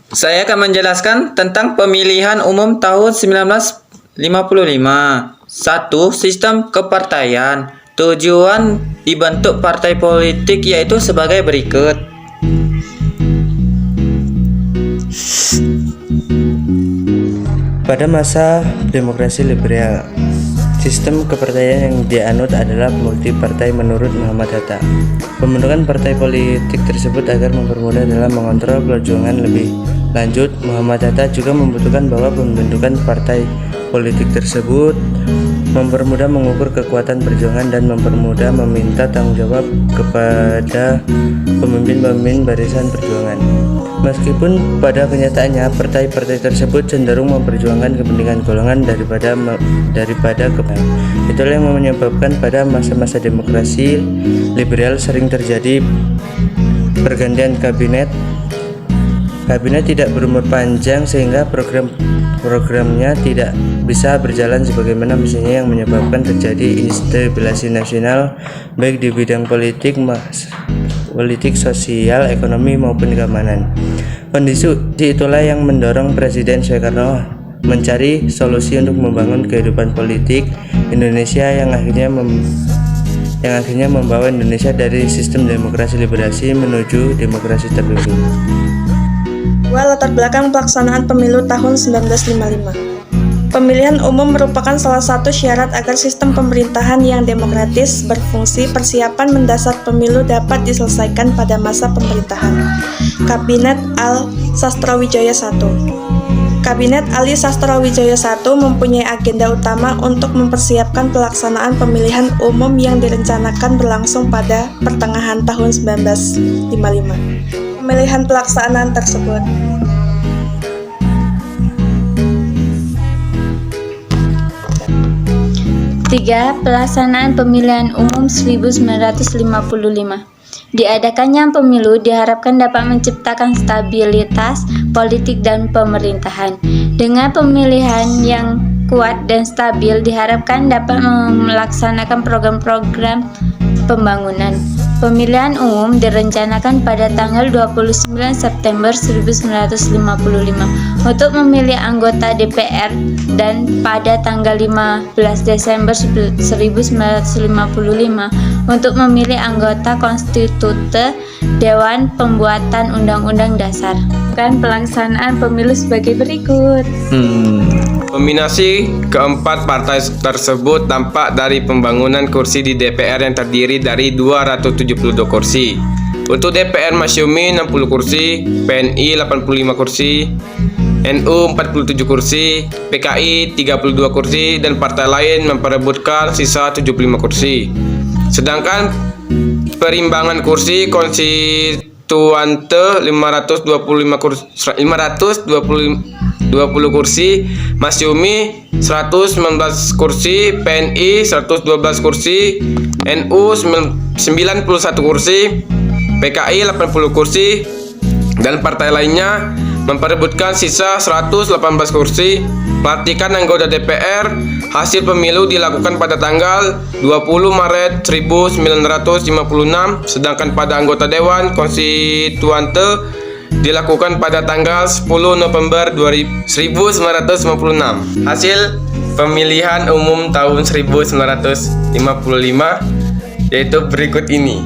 Saya akan menjelaskan tentang pemilihan umum tahun 1955. 1. Sistem kepartaian. Tujuan dibentuk partai politik yaitu sebagai berikut. Pada masa demokrasi liberal, sistem kepartaian yang dianut adalah multipartai menurut Muhammad Hatta. Pembentukan partai politik tersebut agar mempermudah dalam mengontrol perjuangan lebih lanjut. Muhammad Hatta juga membutuhkan bahwa pembentukan partai politik tersebut mempermudah mengukur kekuatan perjuangan dan mempermudah meminta tanggung jawab kepada pemimpin-pemimpin barisan perjuangan. Meskipun pada kenyataannya partai-partai tersebut cenderung memperjuangkan kepentingan golongan daripada kepentingan. Itulah yang menyebabkan pada masa-masa demokrasi liberal sering terjadi pergantian kabinet. Kabinet tidak berumur panjang sehingga programnya tidak bisa berjalan sebagaimana mestinya, yang menyebabkan terjadi instabilitas nasional baik di bidang politik, sosial, ekonomi maupun keamanan. Kondisi itulah yang mendorong Presiden Soekarno mencari solusi untuk membangun kehidupan politik Indonesia yang akhirnya membawa Indonesia dari sistem demokrasi liberasi menuju demokrasi tertutup. 2. Latar belakang pelaksanaan pemilu tahun 1955. Pemilihan umum merupakan salah satu syarat agar sistem pemerintahan yang demokratis berfungsi. Persiapan mendasar pemilu dapat diselesaikan pada masa pemerintahan Kabinet Ali-Sastrowijaya I. Kabinet Ali-Sastrowijaya I mempunyai agenda utama untuk mempersiapkan pelaksanaan pemilihan umum yang direncanakan berlangsung pada pertengahan tahun 1955. Pemilihan pelaksanaan tersebut. Tiga. Pelaksanaan pemilihan umum 1955. Diadakannya pemilu diharapkan dapat menciptakan stabilitas politik dan pemerintahan. Dengan pemilihan yang kuat dan stabil diharapkan dapat melaksanakan program-program pembangunan. Pemilihan umum direncanakan pada tanggal 29 September 1955 untuk memilih anggota DPR dan pada tanggal 15 Desember 1955 untuk memilih anggota konstitute Dewan Pembuatan Undang-Undang Dasar. Pelaksanaan pemilu sebagai berikut. Kombinasi keempat partai tersebut tampak dari pembangunan kursi di DPR yang terdiri dari 272 kursi. Untuk DPR Masyumi 60 kursi, PNI 85 kursi, NU 47 kursi, PKI 32 kursi, dan partai lain memperebutkan sisa 75 kursi. Sedangkan perimbangan kursi konstituante 520 kursi, Masyumi 119 kursi, PNI 112 kursi, NU 91 kursi, PKI 80 kursi, dan partai lainnya memperebutkan sisa 118 kursi. Pelantikan anggota DPR hasil pemilu dilakukan pada tanggal 20 Maret 1956, sedangkan pada anggota Dewan Konstituante dilakukan pada tanggal 10 November 1956. Hasil pemilihan umum tahun 1955 yaitu berikut ini.